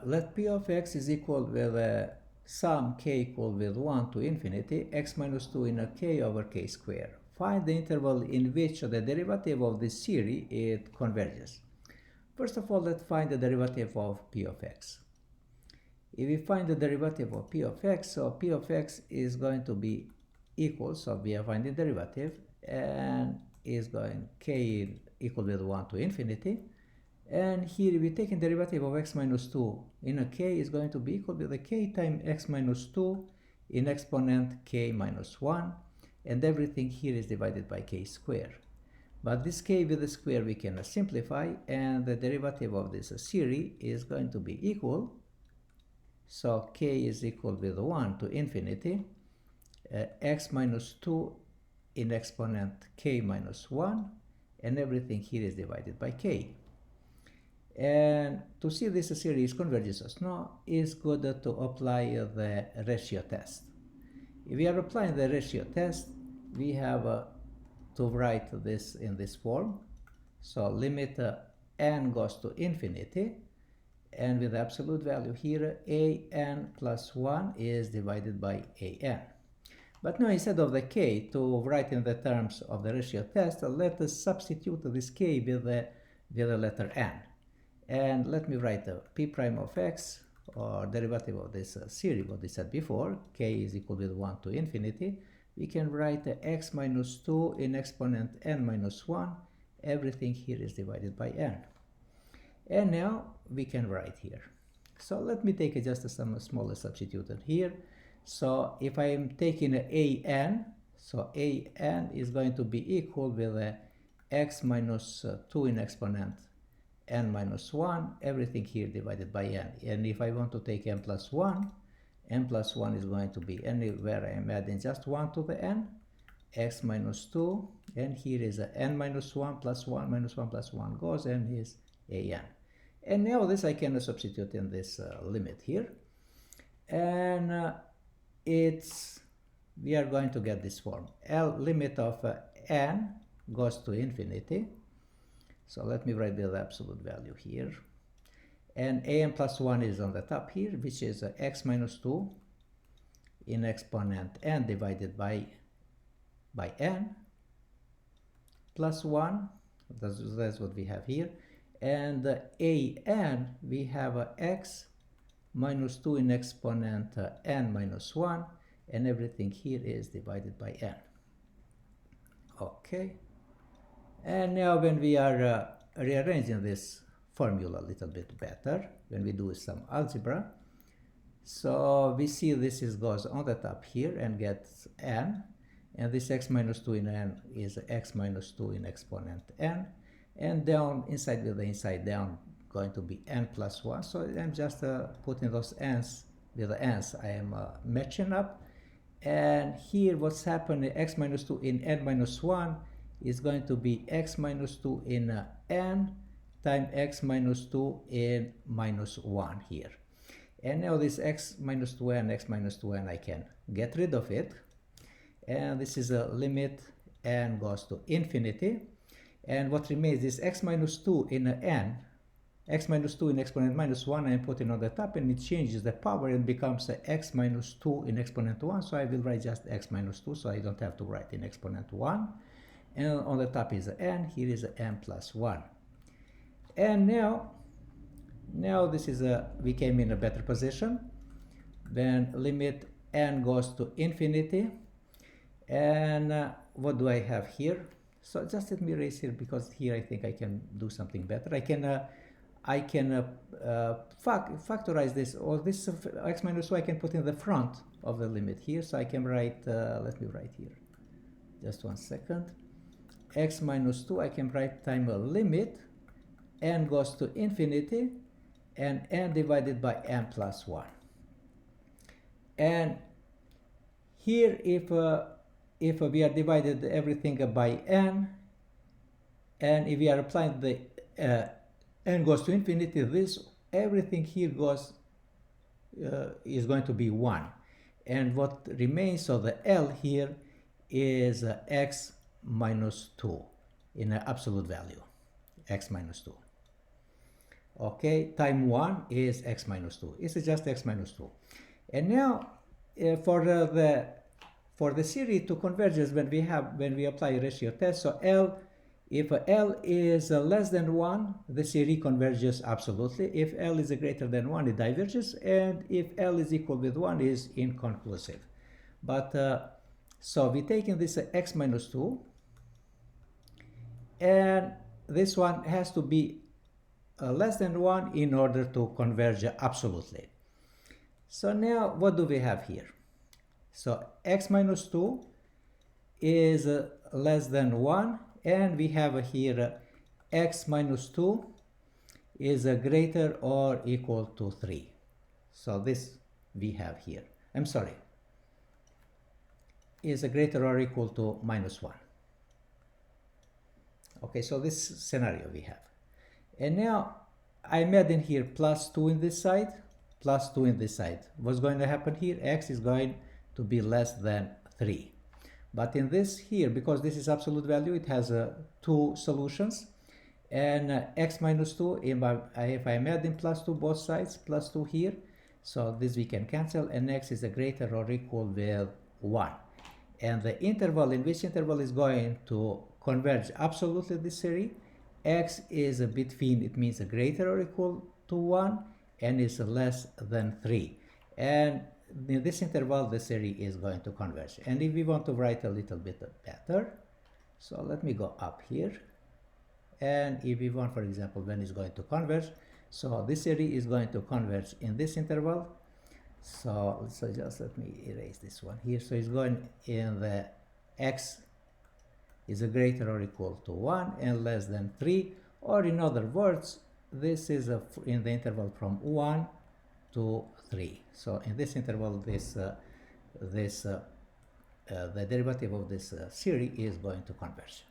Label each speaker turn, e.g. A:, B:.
A: let p of x is equal with sum k equal with 1 to infinity x minus 2 in a k over k squared. Find the interval in which the derivative of this series it converges. First of all, let's find the derivative of p of x. If we find the derivative of p of x, so p of x is going to be equal, so we are finding derivative, and is going k equal with 1 to infinity. And here we take in derivative of x minus 2 in a k is going to be equal with a k times x minus 2 in exponent k minus 1, and everything here is divided by k squared. But this k with the square we can simplify, and the derivative of this series is going to be equal. So k is equal with 1 to infinity, x minus 2 in exponent k minus 1, and everything here is divided by k. And to see this series converges or not, it's good to apply the ratio test. If we are applying the ratio test, we have to write this in this form. So limit n goes to infinity, and with the absolute value here, an plus 1 is divided by an. But now instead of the k to write in the terms of the ratio test, let us substitute this k with the letter n. And let me write p prime of x, or derivative of this series, what we said before, k is equal with 1 to infinity. We can write x minus 2 in exponent n minus 1. Everything here is divided by n. And now we can write here. So let me take just some smaller substitution here. So if I am taking an, so an is going to be equal with x minus 2 in exponent n minus 1, everything here divided by n. And if I want to take n plus 1 is going to be anywhere I am adding just 1 to the n, x minus 2, and here is n minus 1 plus 1 minus 1 plus 1 goes, and is an. And now this I can substitute in this limit here, and we are going to get this form. Limit of n goes to infinity. So let me write the absolute value here. And an plus 1 is on the top here, which is x minus 2 in exponent n divided by n plus 1. That's what we have here. And an, we have x minus 2 in exponent n minus 1, and everything here is divided by n. Okay. And now when we are rearranging this formula a little bit better, when we do some algebra, so we see this goes on the top here and gets n, and this x minus 2 in n is x minus 2 in exponent n, and down inside with the inside down going to be n plus 1. So I'm just putting those n's with the n's I am matching up, and here what's happening, x minus 2 in n minus 1 is going to be x minus 2 in n times x minus 2 in minus 1 here. And now this x minus 2n, x minus 2n, I can get rid of it. And this is a limit n goes to infinity. And what remains is x minus 2 in n, x minus 2 in exponent minus 1, I'm putting on the top, and it changes the power and becomes x minus 2 in exponent 1. So I will write just x minus 2, so I don't have to write in exponent 1. And on the top is n, here is n plus 1. And now this is we came in a better position. Then limit n goes to infinity. And what do I have here? So just let me erase here, because here I think I can do something better. I can factorize this, or this x minus 2 I can put in the front of the limit here. So I can write, let me write here, just 1 second. X minus 2 I can write time a limit n goes to infinity, and n divided by n plus 1. And here if we are divided everything by n, and if we are applying the n goes to infinity, this everything here goes is going to be 1, and what remains of the L here is x minus 2 in an absolute value, x minus 2. okay, time 1 is x minus 2. This is just x minus 2. And now for the series to converge when we apply a ratio test, so if L is less than 1, the series converges absolutely. If L is greater than 1, it diverges, and if L is equal with 1, is inconclusive. But so we taking this x minus 2, and this one has to be less than 1 in order to converge absolutely. So now what do we have here? So x minus 2 is less than 1, and we have here x minus 2 is greater or equal to 3. So this we have here. I'm sorry. Is greater or equal to minus 1. Okay, so this scenario we have. And now I'm adding here plus 2 in this side, plus 2 in this side. What's going to happen here? X is going to be less than 3. But in this here, because this is absolute value, it has two solutions. And x minus 2, if I'm adding plus 2 both sides, plus 2 here, so this we can cancel, and x is greater or equal with 1. And the interval, in which interval is going to converge absolutely this series, x is between, it means greater or equal to 1, and is less than 3. And in this interval, the series is going to converge. And if we want to write a little bit better, so let me go up here. And if we want, for example, when it's going to converge, so this series is going to converge in this interval. So just let me erase this one here. So it's going in the x is greater or equal to 1 and less than 3, or in other words, this is in the interval from 1 to 3. So in this interval, the derivative of this series is going to converge.